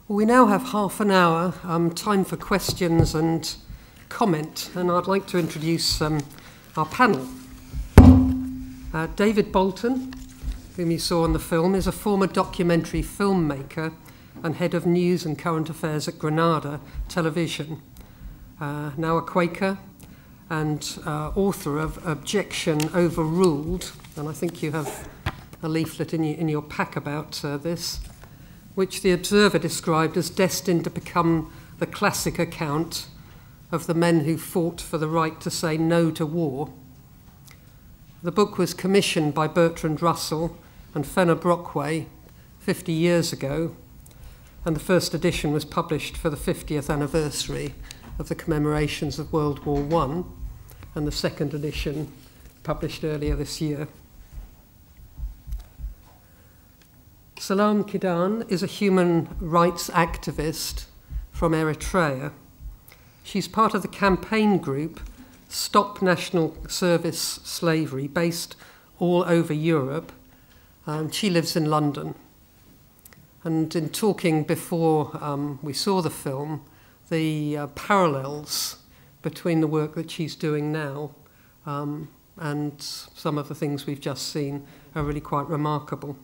We now have half an hour, time for questions and comment, and I'd like to introduce our panel. David Boulton, whom you saw in the film, is a former documentary filmmaker and head of news and current affairs at Granada Television, now a Quaker and author of Objection Overruled, and I think you have a leaflet in your pack about this, which the Observer described as destined to become the classic account of the men who fought for the right to say no to war. The book was commissioned by Bertrand Russell and Fenner Brockway 50 years ago, and the first edition was published for the 50th anniversary of the commemorations of World War I, and the second edition published earlier this year. Selam Kidane is a human rights activist from Eritrea. She's part of the campaign group Stop National Service Slavery, based all over Europe. She lives in London. And in talking before we saw the film, the parallels between the work that she's doing now and some of the things we've just seen are really quite remarkable.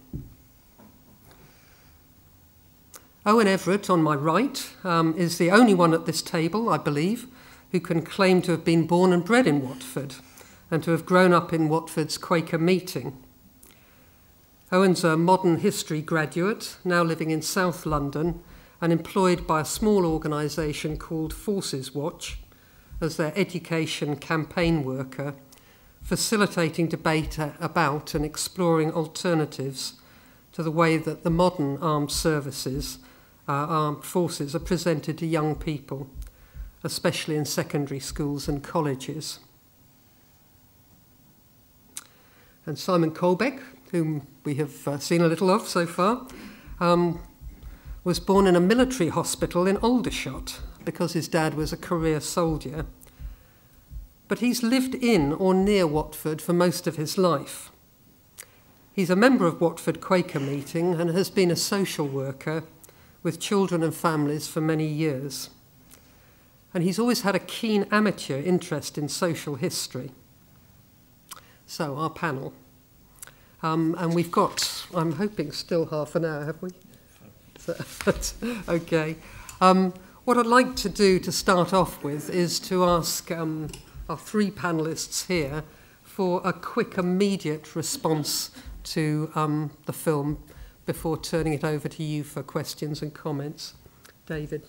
Owen Everett, on my right, is the only one at this table, I believe, who can claim to have been born and bred in Watford and to have grown up in Watford's Quaker meeting. Owen's a modern history graduate, now living in South London and employed by a small organisation called ForcesWatch as their education campaign worker, facilitating debate about and exploring alternatives to the way that the modern armed services, armed forces, are presented to young people, especially in secondary schools and colleges. And Simon Colbeck, whom we have seen a little of so far, was born in a military hospital in Aldershot because his dad was a career soldier. But he's lived in or near Watford for most of his life. He's a member of Watford Quaker Meeting and has been a social worker with children and families for many years. And he's always had a keen amateur interest in social history. So, our panel. And we've got, I'm hoping, still half an hour, have we? Okay. What I'd like to do to start off with is to ask our three panellists here for a quick, immediate response to the film before turning it over to you for questions and comments. David.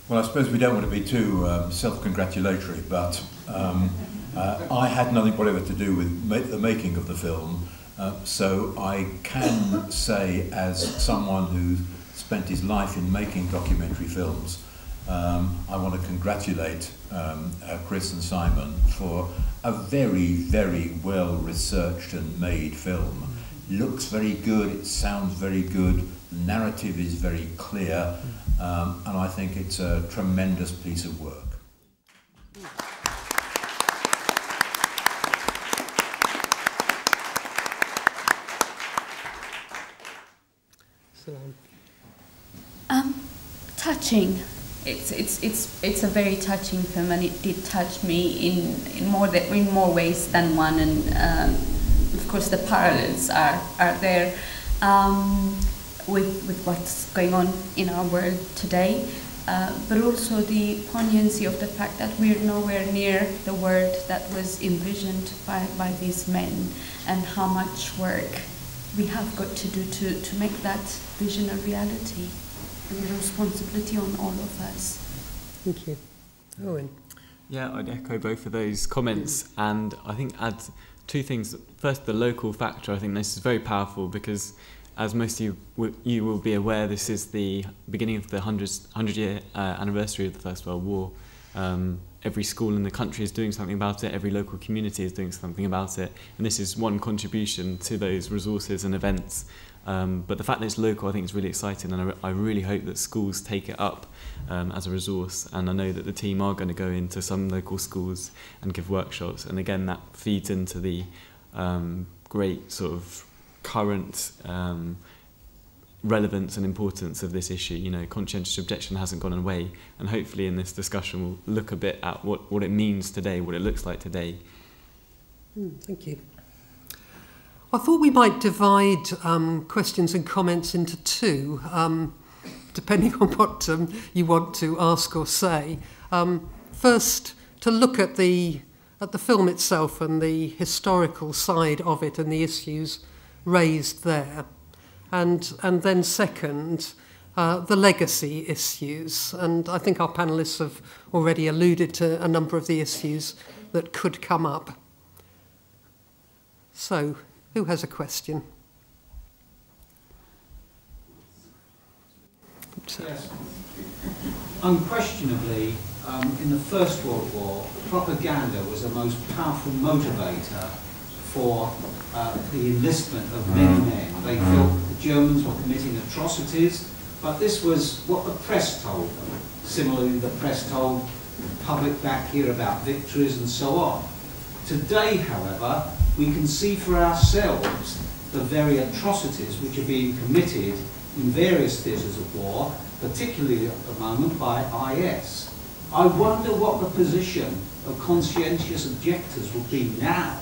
Well, I suppose we don't want to be too self-congratulatory, but I had nothing whatever to do with the making of the film, so I can say, as someone who spent his life in making documentary films, I want to congratulate Chris and Simon for a very, very well researched and made film. Looks very good, it sounds very good, the narrative is very clear, and I think it's a tremendous piece of work. Touching. It's a very touching film, and it did touch me in more ways than one, and of course the parallels are there with what's going on in our world today, but also the poignancy of the fact that we're nowhere near the world that was envisioned by these men, and how much work we have got to do to make that vision a reality. And the responsibility on all of us. Thank you. Owen. Yeah, I'd echo both of those comments, and I think add two things. First, the local factor. I think this is very powerful because, as most of you will be aware, this is the beginning of the 100-year anniversary of the First World War. Every school in the country is doing something about it, every local community is doing something about it, and this is one contribution to those resources and events. But the fact that it's local, I think, is really exciting, and I really hope that schools take it up as a resource. And I know that the team are going to go into some local schools and give workshops, and again, that feeds into the great sort of current relevance and importance of this issue. You know, conscientious objection hasn't gone away, and hopefully in this discussion we'll look a bit at what it means today, what it looks like today. Thank you. I thought we might divide questions and comments into two, depending on what you want to ask or say. First, to look at the film itself and the historical side of it and the issues raised there. And then second, the legacy issues. And I think our panellists have already alluded to a number of the issues that could come up. So, who has a question? Yes. Unquestionably, in the First World War, propaganda was the most powerful motivator for the enlistment of many men. They felt the Germans were committing atrocities, but this was what the press told them. Similarly, the press told the public back here about victories and so on. Today, however, we can see for ourselves the very atrocities which are being committed in various theatres of war, particularly at the moment by IS. I wonder what the position of conscientious objectors will be now.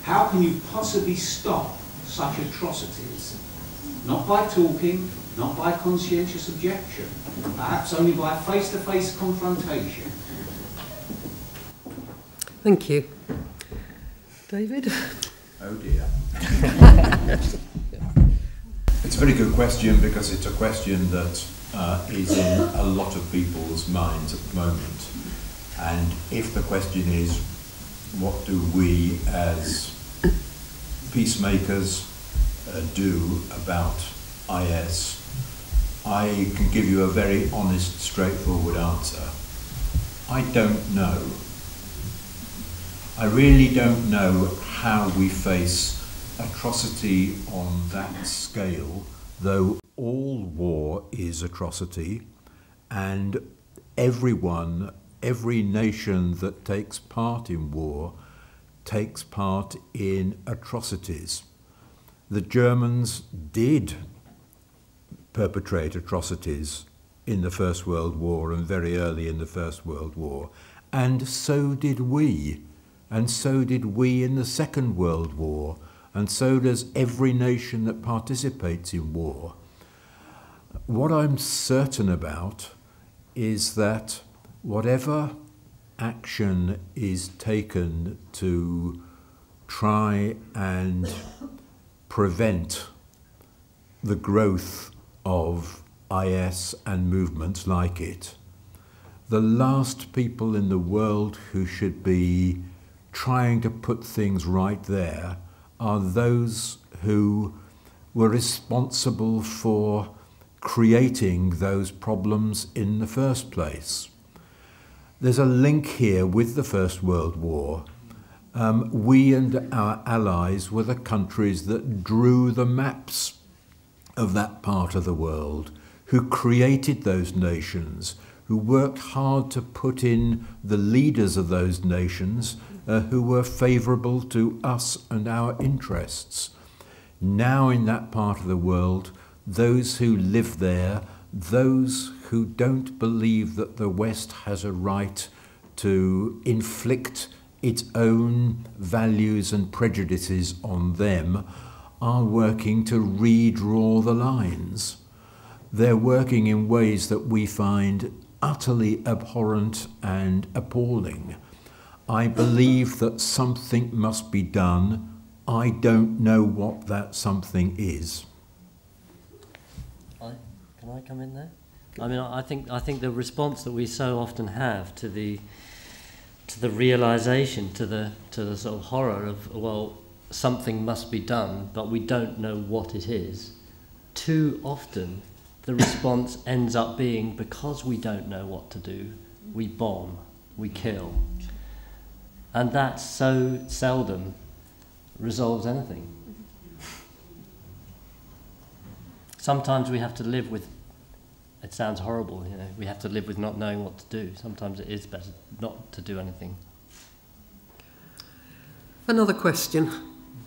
How can you possibly stop such atrocities? Not by talking, not by conscientious objection, perhaps only by face-to-face confrontation. Thank you. David? Oh dear. It's a very good question, because it's a question that is in a lot of people's minds at the moment. And if the question is, what do we as peacemakers do about IS, I can give you a very honest, straightforward answer. I don't know. I really don't know how we face atrocity on that scale, though all war is atrocity, and everyone, every nation that takes part in war takes part in atrocities. The Germans did perpetrate atrocities in the First World War and very early in the First World War, and so did we. And so did we in the Second World War, and so does every nation that participates in war. What I'm certain about is that whatever action is taken to try and prevent the growth of IS and movements like it, the last people in the world who should be trying to put things right there are those who were responsible for creating those problems in the first place. There's a link here with the First World War. We and our allies were the countries that drew the maps of that part of the world, who created those nations, who worked hard to put in the leaders of those nations who were favourable to us and our interests. Now in that part of the world, those who live there, those who don't believe that the West has a right to inflict its own values and prejudices on them, are working to redraw the lines. They're working in ways that we find utterly abhorrent and appalling. I believe that something must be done. I don't know what that something is. Can I come in there? I mean, I think the response that we so often have to the realization, to the sort of horror of, well, something must be done, but we don't know what it is. Too often, the response ends up being, because we don't know what to do, we bomb, we kill. And that so seldom resolves anything. Sometimes we have to live with, it sounds horrible, you know, we have to live with not knowing what to do. Sometimes it is better not to do anything. Another question.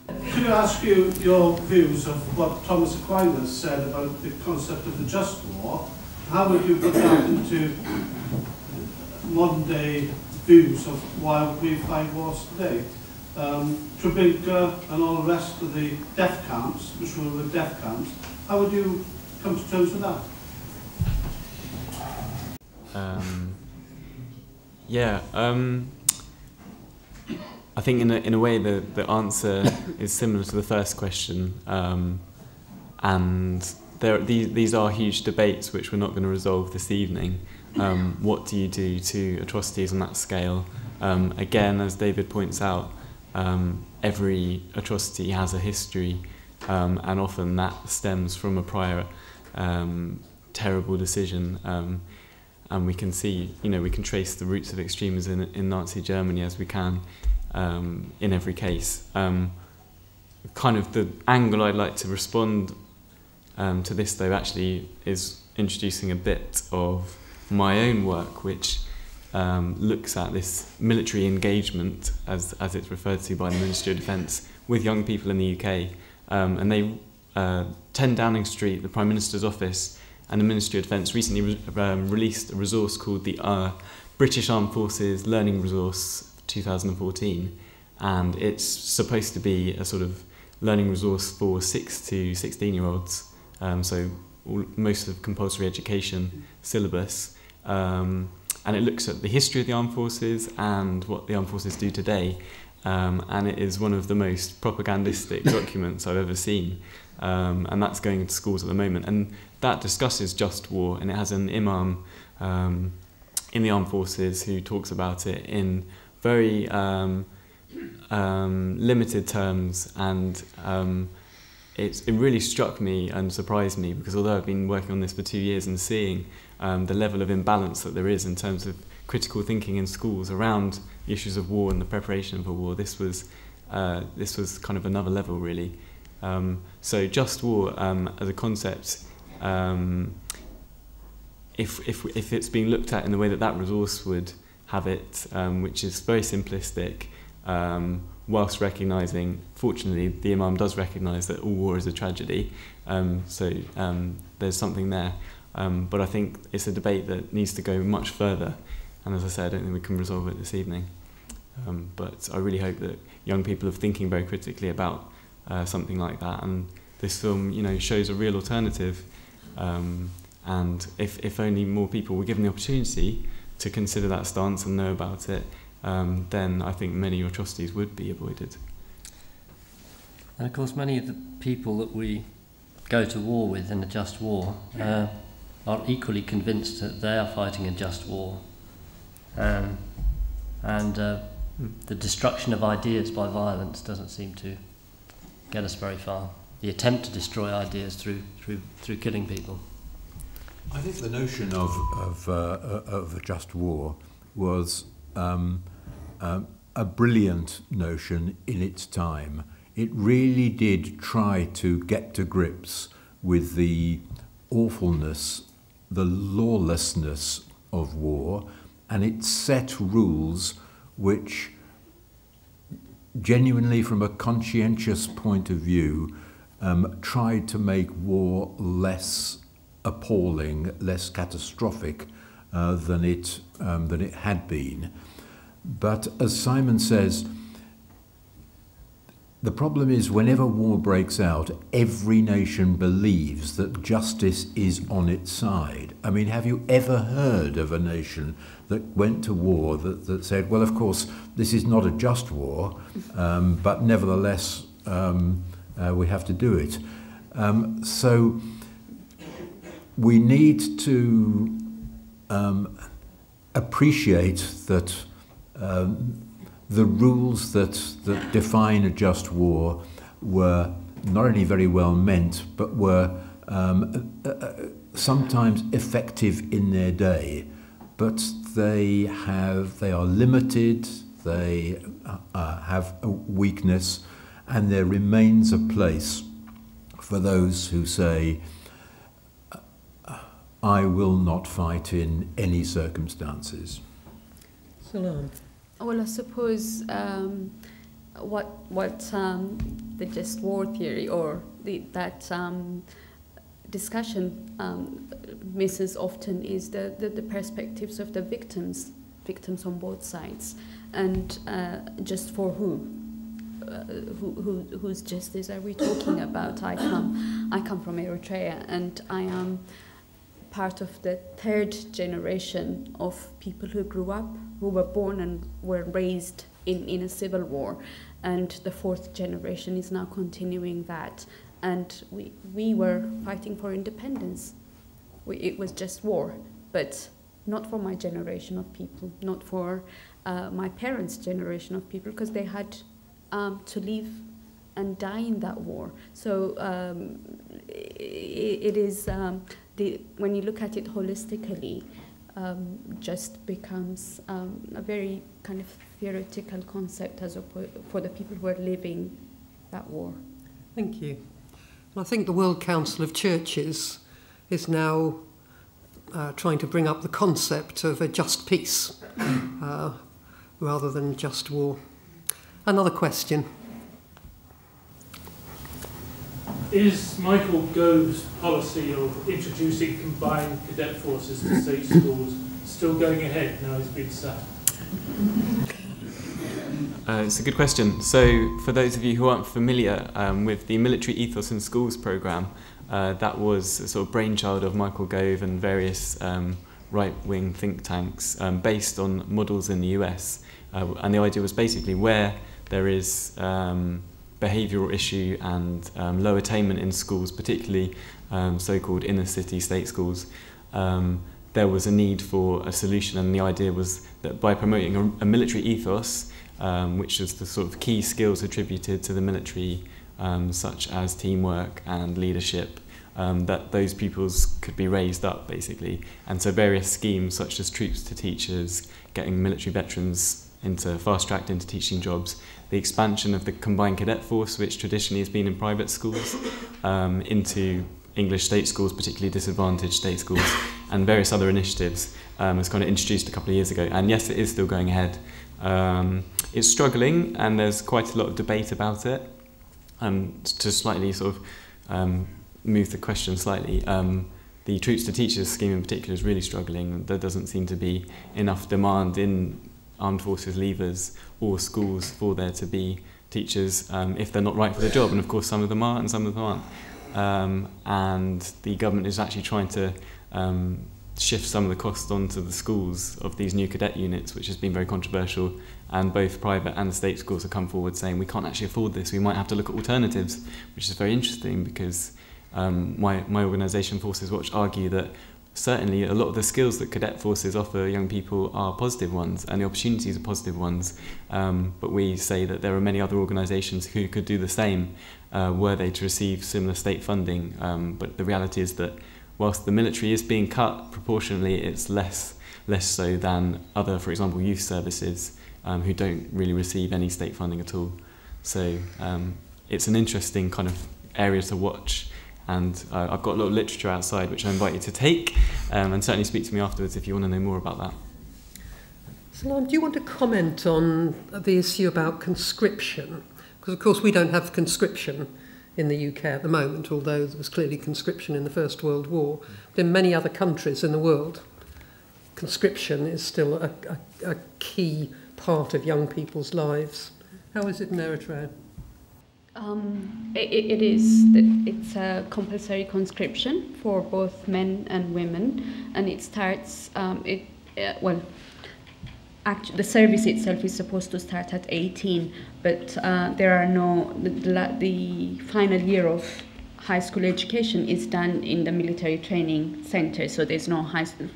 Could I ask you your views of what Thomas Aquinas said about the concept of the just war? How would you put that into modern day views of why we fight wars today? Treblinka and all the rest of the death camps, which were the death camps, how would you come to terms with that? I think in a way the answer is similar to the first question, and these are huge debates which we're not going to resolve this evening. What do you do to atrocities on that scale? Again, as David points out, every atrocity has a history, and often that stems from a prior terrible decision. And we can see, we can trace the roots of extremism in Nazi Germany as we can in every case. Kind of the angle I'd like to respond to this, though, actually is introducing a bit of my own work, which looks at this military engagement, as it's referred to by the Ministry of Defence, with young people in the UK. And they, 10 Downing Street, the Prime Minister's office, and the Ministry of Defence recently released a resource called the British Armed Forces Learning Resource 2014, and it's supposed to be a sort of learning resource for 6 to 16-year-olds, so most of compulsory education syllabus, and it looks at the history of the armed forces and what the armed forces do today, and it is one of the most propagandistic documents I've ever seen, and that's going into schools at the moment, and that discusses just war, and it has an imam in the armed forces who talks about it in very limited terms, and it really struck me and surprised me, because although I've been working on this for 2 years and seeing the level of imbalance that there is in terms of critical thinking in schools around the issues of war and the preparation for war, this was kind of another level, really. So just war as a concept, if it's being looked at in the way that resource would have it, which is very simplistic, whilst recognising, fortunately, the Imam does recognise that all war is a tragedy, so there's something there. But I think it's a debate that needs to go much further, and as I said, I don't think we can resolve it this evening. But I really hope that young people are thinking very critically about something like that, and this film, shows a real alternative, and if only more people were given the opportunity to consider that stance and know about it, then I think many atrocities would be avoided. And of course, many of the people that we go to war with in a just war are equally convinced that they are fighting a just war, and the destruction of ideas by violence doesn't seem to get us very far. The attempt to destroy ideas through killing people. I think the notion of a just war was a brilliant notion in its time. It really did try to get to grips with the awfulness, the lawlessness of war, and it set rules which, genuinely from a conscientious point of view, tried to make war less appalling, less catastrophic than it had been. But as Simon says, the problem is whenever war breaks out, every nation believes that justice is on its side. I mean, have you ever heard of a nation that went to war that said, well, of course, this is not a just war, but nevertheless, we have to do it. So we need to appreciate that the rules that define a just war were not only very well meant, but were sometimes effective in their day, but they are limited, they have a weakness, and there remains a place for those who say, I will not fight in any circumstances. Selam. Well, I suppose what the just war theory or that discussion misses often is the perspectives of the victims on both sides, and just for whose justice are we talking about? I come from Eritrea, and I am part of the third generation of people who grew up, who were born and were raised in a civil war, and the fourth generation is now continuing that. And we were fighting for independence. It was just war, but not for my generation of people, not for my parents' generation of people, because they had to live and die in that war. So it is, when you look at it holistically, just becomes a very kind of theoretical concept as for the people who are living that war. Thank you. I think the World Council of Churches is now trying to bring up the concept of a just peace rather than just war. Another question. Is Michael Gove's policy of introducing combined cadet forces to state schools still going ahead now he's been sacked? It's a good question. So for those of you who aren't familiar with the Military Ethos in Schools programme, that was a sort of brainchild of Michael Gove and various right-wing think tanks based on models in the US. And the idea was basically where there is behavioural issue and low attainment in schools, particularly so-called inner-city state schools, there was a need for a solution, and the idea was that by promoting a military ethos, which is the sort of key skills attributed to the military, such as teamwork and leadership, that those pupils could be raised up, basically. And so various schemes, such as troops to teachers, getting military veterans fast-tracked into teaching jobs, the expansion of the combined cadet force, which traditionally has been in private schools, into English state schools, particularly disadvantaged state schools, and various other initiatives was kind of introduced a couple of years ago. And yes, it is still going ahead. It's struggling, and there's quite a lot of debate about it. To slightly sort of move the question slightly, the troops to teachers scheme in particular is really struggling. There doesn't seem to be enough demand in armed forces leavers or schools for there to be teachers if they're not right for the job, and of course some of them are and some of them aren't. And the government is actually trying to shift some of the costs onto the schools of these new cadet units, which has been very controversial, and both private and state schools have come forward saying we can't actually afford this, we might have to look at alternatives, which is very interesting because my organisation ForcesWatch argue that certainly a lot of the skills that cadet forces offer young people are positive ones and the opportunities are positive ones, but we say that there are many other organisations who could do the same were they to receive similar state funding, but the reality is that whilst the military is being cut proportionally, it's less so than other, for example, youth services who don't really receive any state funding at all. So it's an interesting kind of area to watch. And I've got a lot of literature outside which I invite you to take, and certainly speak to me afterwards if you want to know more about that. Selam, do you want to comment on the issue about conscription? Because of course we don't have conscription in the UK at the moment, although there was clearly conscription in the First World War. But in many other countries in the world, conscription is still a key part of young people's lives. How is it in Eritrea? It is. It's a compulsory conscription for both men and women, and it starts. The service itself is supposed to start at 18, but there are no. The final year of high school education is done in the military training center, so there's no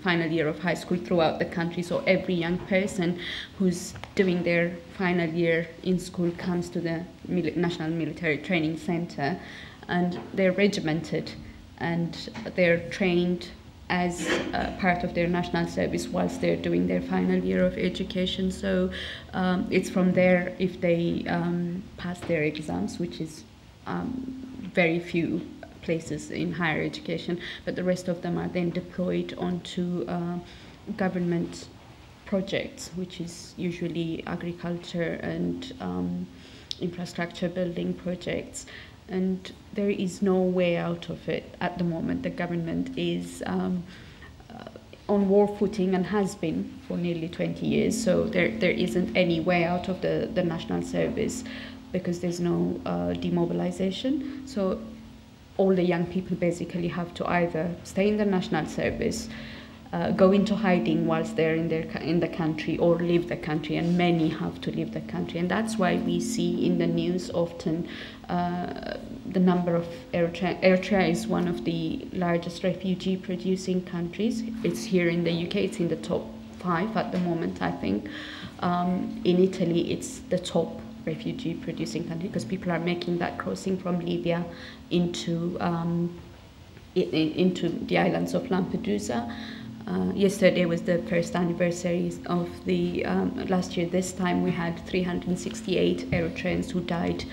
final year of high school throughout the country. So every young person who's doing their final year in school comes to the National Military Training Center, and they're regimented and they're trained as part of their national service whilst they're doing their final year of education. So it's from there, if they pass their exams, which is very few places in higher education, but the rest of them are then deployed onto government projects, which is usually agriculture and infrastructure building projects, and there is no way out of it at the moment. The government is on war footing and has been for nearly 20 years, so there isn't any way out of the national service because there's no demobilization. So all the young people basically have to either stay in the national service, go into hiding whilst they're in the country, or leave the country, and many have to leave the country. And that's why we see in the news often the number of Eritrea is one of the largest refugee producing countries. It's here in the UK, it's in the top 5 at the moment, I think. In Italy, it's the top refugee producing country because people are making that crossing from Libya into the islands of Lampedusa. Yesterday was the first anniversary of the last year. This time we had 368 Eritreans who died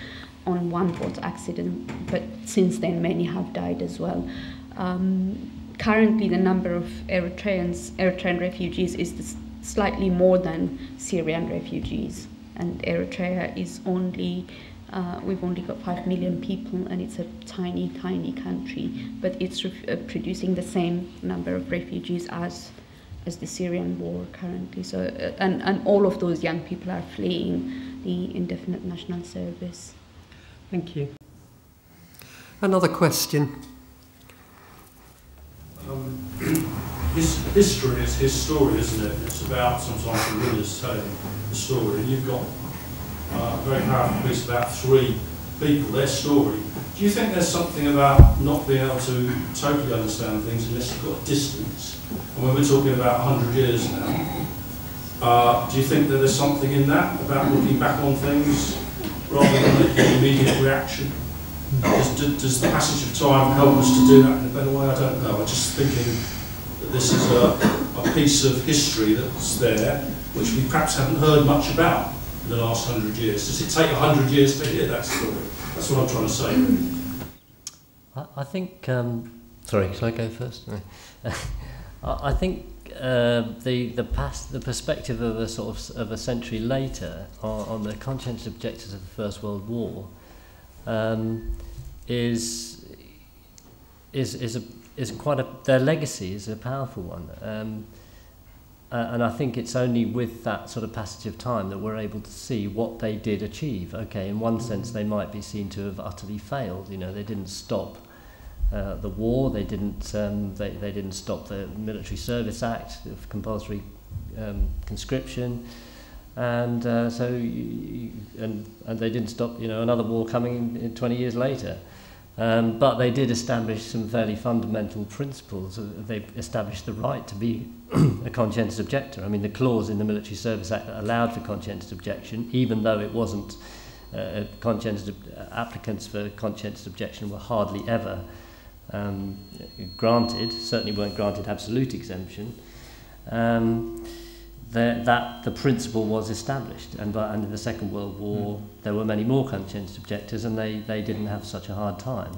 on one boat accident, but since then many have died as well. Currently the number of Eritrean refugees is slightly more than Syrian refugees, and Eritrea is we've only got 5 million people, and it's a tiny, tiny country, but it's producing the same number of refugees as the Syrian war currently. So, and all of those young people are fleeing the indefinite national service. Thank you. Another question. History is his story, isn't it? It's about sometimes the winners telling the story, and you've got a very powerful piece about 3 people, their story. Do you think there's something about not being able to totally understand things unless you've got distance? And when we're talking about 100 years now, do you think that there's something in that about looking back on things rather than making an immediate reaction? Does the passage of time help us to do that in a better way? I don't know. I'm just thinking that this is a piece of history that's there, which we perhaps haven't heard much about in the last 100 years. Does it take 100 years to hear that story? That's what I'm trying to say. I think. Sorry, shall I go first? I think the perspective of a sort of a century later on the conscientious objectors of the First World War is quite their legacy is a powerful one. And I think it's only with that sort of passage of time that we're able to see what they did achieve. Okay, in one sense they might be seen to have utterly failed. You know, they didn't stop the war. They didn't stop the Military Service Act of compulsory conscription, and they didn't stop another war coming in 20 years later. But they did establish some fairly fundamental principles. They established the right to be a conscientious objector. I mean, the clause in the Military Service Act that allowed for conscientious objection, even though it wasn't applicants for conscientious objection were hardly ever granted, certainly weren't granted absolute exemption, that the principle was established. And in the Second World War, there were many more conscientious objectors, and they didn't have such a hard time.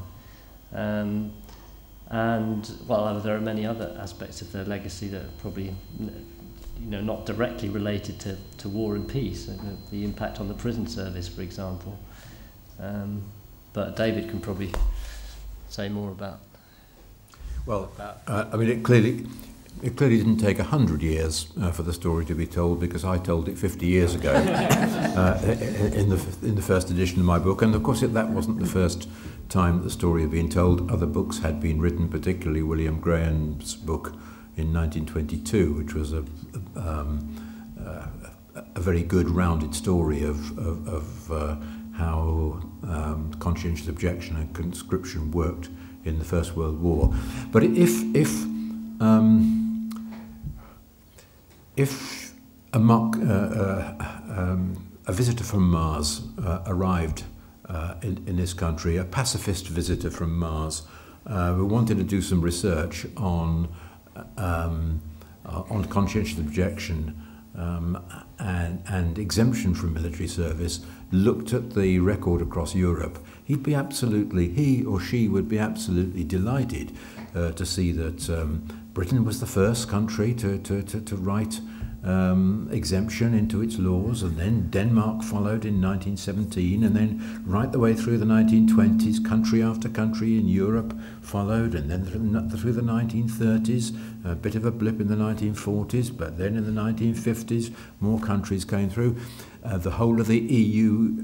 And there are many other aspects of their legacy that are probably not directly related to war and peace, the impact on the prison service, for example. But David can probably say more about. Well, I mean, it clearly didn't take 100 years for the story to be told, because I told it 50 years ago in the first edition of my book, and of course that wasn't the first time that the story had been told. Other books had been written, particularly William Graham's book in 1922, which was a very good rounded story of how conscientious objection and conscription worked in the First World War. But if a visitor from Mars arrived in this country, a pacifist visitor from Mars, who wanted to do some research on conscientious objection and exemption from military service, looked at the record across Europe, he or she would be absolutely delighted to see that Britain was the first country to write exemption into its laws, and then Denmark followed in 1917, and then right the way through the 1920s, country after country in Europe followed, and then through the 1930s, a bit of a blip in the 1940s, but then in the 1950s, more countries came through. The whole of the EU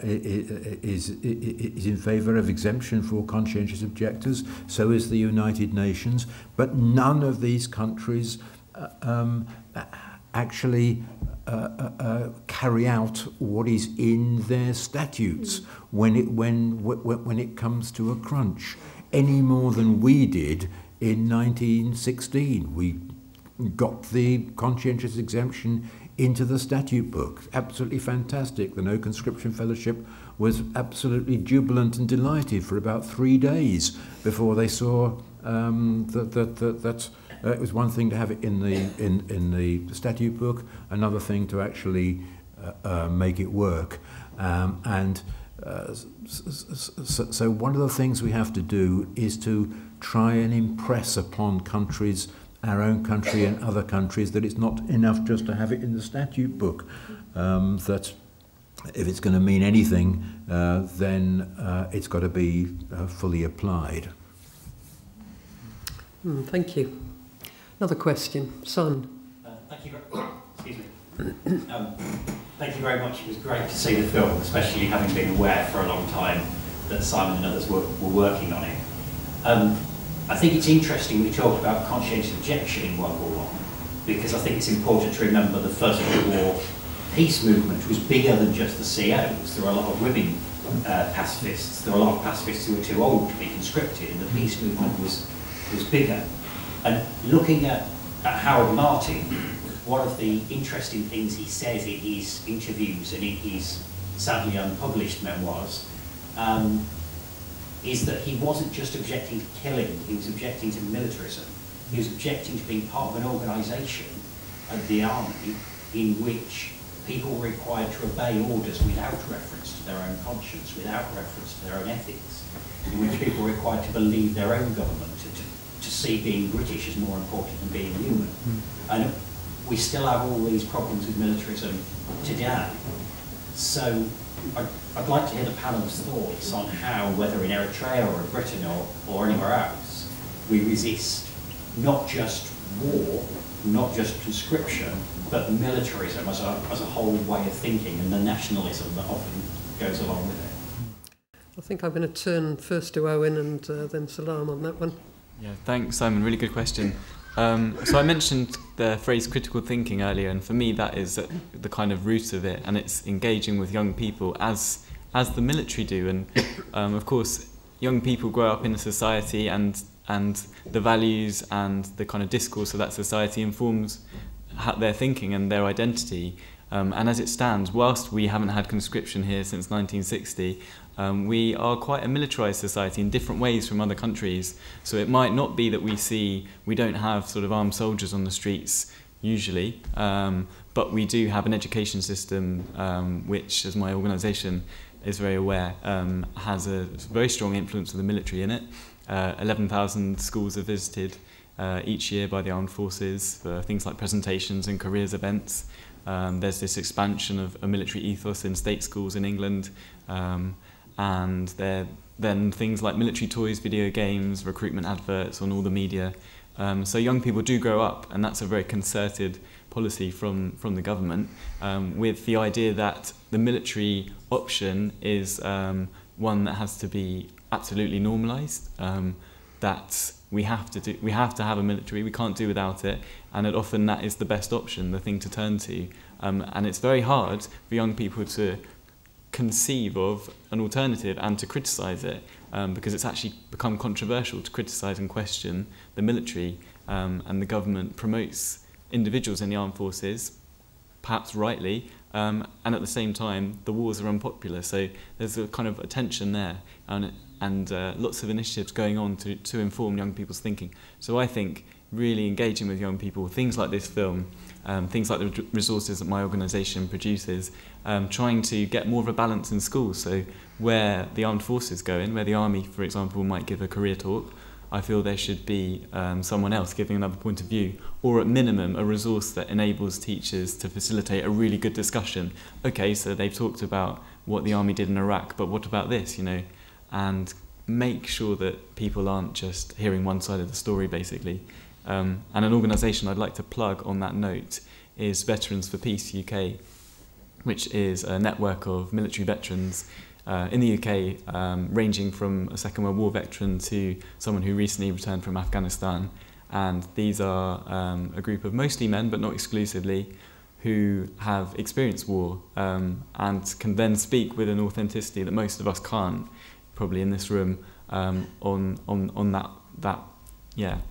is in favour of exemption for conscientious objectors, so is the United Nations, but none of these countries actually carry out what is in their statutes when it comes to a crunch, any more than we did in 1916. We got the conscientious exemption into the statute book. Absolutely fantastic. The No Conscription Fellowship was absolutely jubilant and delighted for about 3 days before they saw that it was one thing to have it in the statute book, another thing to actually make it work. So one of the things we have to do is to try and impress upon countries, our own country and other countries, that it's not enough just to have it in the statute book, that if it's going to mean anything, then it's got to be fully applied. Thank you. Another question. Son. Thank you. Excuse me. Thank you very much. It was great to see the film, especially having been aware for a long time that Simon and others were working on it. I think it's interesting we talk about conscientious objection in World War I, because I think it's important to remember the First World War peace movement was bigger than just the COs. There were a lot of women pacifists. There were a lot of pacifists who were too old to be conscripted, and the peace movement was bigger. And looking at Howard Martin, one of the interesting things he says in his interviews and in his sadly unpublished memoirs is that he wasn't just objecting to killing, he was objecting to militarism. He was objecting to being part of an organisation of the army in which people were required to obey orders without reference to their own conscience, without reference to their own ethics, in which people were required to believe their own government, to see being British as more important than being human. And we still have all these problems with militarism today. So I'd like to hear the panel's thoughts on how, whether in Eritrea or in Britain or anywhere else, we resist not just war, not just conscription, but militarism as a whole way of thinking, and the nationalism that often goes along with it. I think I'm going to turn first to Owen and then Selam on that one. Yeah, thanks, Simon. Really good question. So I mentioned the phrase critical thinking earlier, and for me that is the kind of root of it, and it's engaging with young people as the military do. And of course, young people grow up in a society, and the values and the kind of discourse of that society informs their thinking and their identity. And as it stands, whilst we haven't had conscription here since 1960, we are quite a militarised society in different ways from other countries. So it might not be that we don't have sort of armed soldiers on the streets usually, but we do have an education system which, as my organisation is very aware, has a very strong influence of the military in it. 11,000 schools are visited each year by the armed forces for things like presentations and careers events. There's this expansion of a military ethos in state schools in England, and then things like military toys, video games, recruitment adverts on all the media. So young people do grow up, and that's a very concerted policy from the government, with the idea that the military option is one that has to be absolutely normalised, that we have to have a military, we can't do without it, and that often that is the best option, the thing to turn to. And it's very hard for young people to conceive of an alternative and to criticise it, because it's actually become controversial to criticise and question the military, and the government promotes individuals in the armed forces, perhaps rightly, and at the same time the wars are unpopular, so there's a kind of a tension there, and lots of initiatives going on to inform young people's thinking. So I think really engaging with young people, things like this film, things like the resources that my organisation produces, trying to get more of a balance in schools, so where the armed forces go in, where the army, for example, might give a career talk, I feel there should be someone else giving another point of view, or at minimum a resource that enables teachers to facilitate a really good discussion. Okay, so they've talked about what the army did in Iraq, but what about this, you know, and make sure that people aren't just hearing one side of the story, basically. And an organisation I'd like to plug on that note is Veterans for Peace UK, which is a network of military veterans in the UK, ranging from a Second World War veteran to someone who recently returned from Afghanistan. And these are a group of mostly men, but not exclusively, who have experienced war and can then speak with an authenticity that most of us can't, probably in this room, on that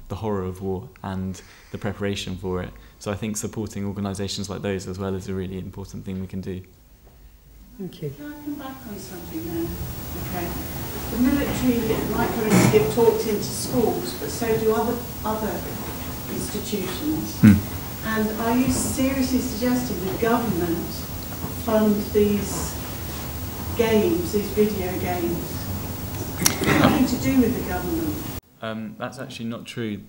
the horror of war and the preparation for it. So I think supporting organisations like those as well is a really important thing we can do. Thank you. Can I come back on something then? Okay. The military might go and give talks into schools, but so do other institutions. And are you seriously suggesting the government fund these games, these video games? Nothing to do with the government. That's actually not true.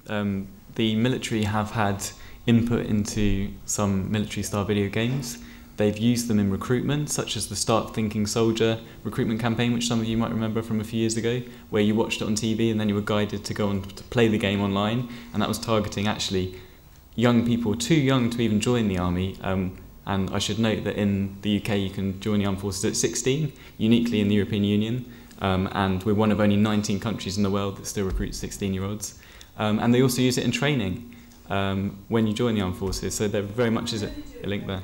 The military have had input into some military-style video games. They've used them in recruitment, such as the Start Thinking Soldier recruitment campaign, which some of you might remember from a few years ago, where you watched it on TV and then you were guided to go on to play the game online, and that was targeting actually young people, too young to even join the army. And I should note that in the UK you can join the armed forces at 16, uniquely in the European Union, and we're one of only 19 countries in the world that still recruits 16-year-olds. And they also use it in training when you join the armed forces, so there very much is a link there.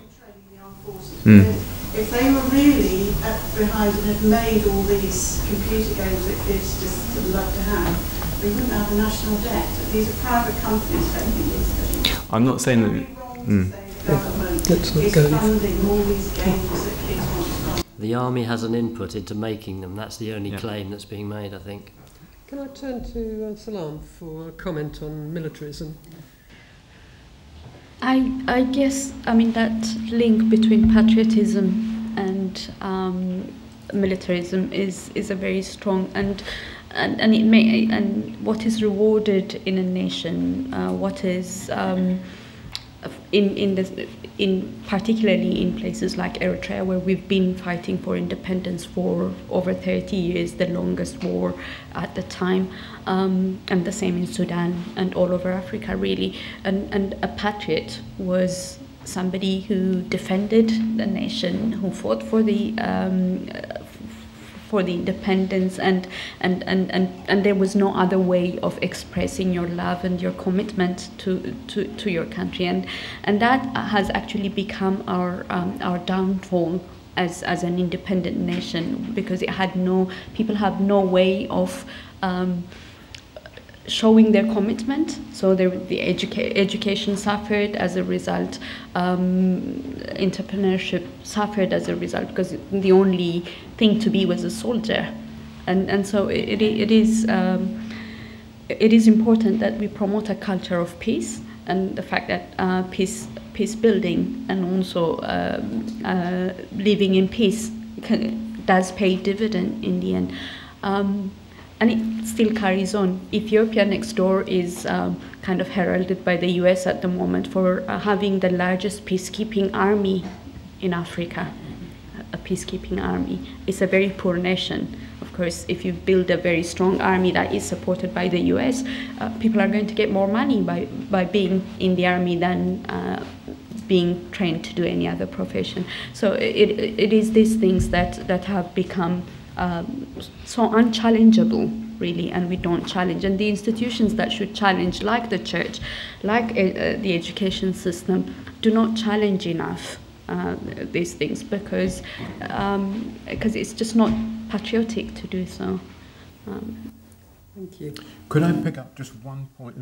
If they were really behind and had made all these computer games that kids just love to have, we wouldn't have a national debt. These are private companies making these things. I'm not saying that. The government is funding all these games that kids want to play. The army has an input into making them. That's the only claim that's being made, I think. Can I turn to Selam for a comment on militarism? I guess, I mean, that link between patriotism and militarism is a very strong and it may, and what is rewarded in a nation, what is in particularly in places like Eritrea, where we've been fighting for independence for over 30 years, the longest war at the time, and the same in Sudan and all over Africa, really. And a patriot was somebody who defended the nation, who fought for the independence, and there was no other way of expressing your love and your commitment to your country, and that has actually become our downfall as an independent nation, because people have no way of showing their commitment. So the education suffered as a result, entrepreneurship suffered as a result, because the only thing to be was a soldier, and so it is important that we promote a culture of peace, and the fact that peace building and also living in peace does pay dividend in the end. And it still carries on. Ethiopia next door is kind of heralded by the US at the moment for having the largest peacekeeping army in Africa. A peacekeeping army. It's a very poor nation. Of course, if you build a very strong army that is supported by the US, people are going to get more money by being in the army than being trained to do any other profession. So it is these things that have become so unchallengeable, really, and we don't challenge. And the institutions that should challenge, like the church, like the education system, do not challenge enough these things, because it's just not patriotic to do so. Thank you. Could I pick up just one point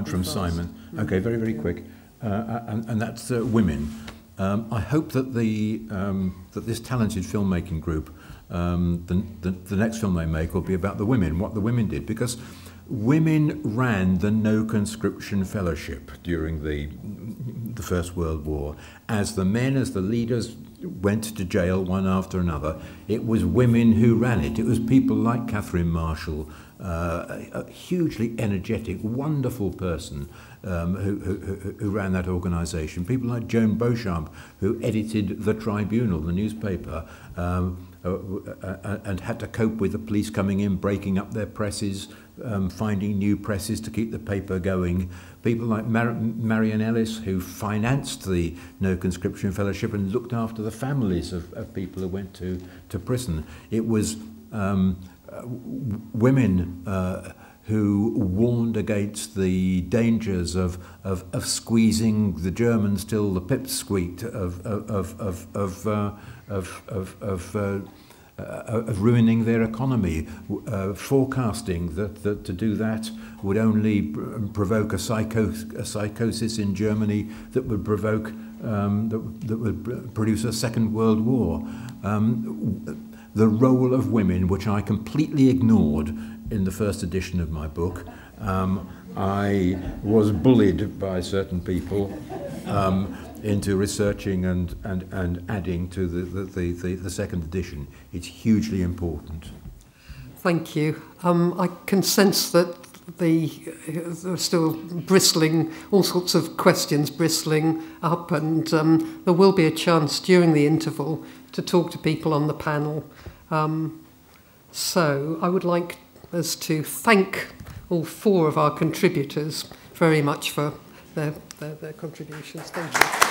from Simon? Okay, very, very quick, and that's women. I hope that that this talented filmmaking group, the next film they make will be about the women, what the women did, because women ran the No Conscription Fellowship during the First World War. As the men, as the leaders went to jail one after another, it was women who ran it. It was people like Catherine Marshall, a hugely energetic, wonderful person who ran that organisation. People like Joan Beauchamp, who edited The Tribunal, the newspaper, and had to cope with the police coming in, breaking up their presses, finding new presses to keep the paper going. People like Marion Ellis, who financed the No Conscription Fellowship and looked after the families of people who went to prison. It was women who warned against the dangers of squeezing the Germans till the pips squeaked, of ruining their economy, forecasting that to do that would only provoke a psychosis in Germany that would provoke that would produce a Second World War. The role of women, which I completely ignored in the first edition of my book. I was bullied by certain people into researching and adding to the second edition. It's hugely important. Thank you. I can sense that there's still bristling, all sorts of questions bristling up, and there will be a chance during the interval to talk to people on the panel. So I would like us to thank all four of our contributors very much for their contributions. Thank you.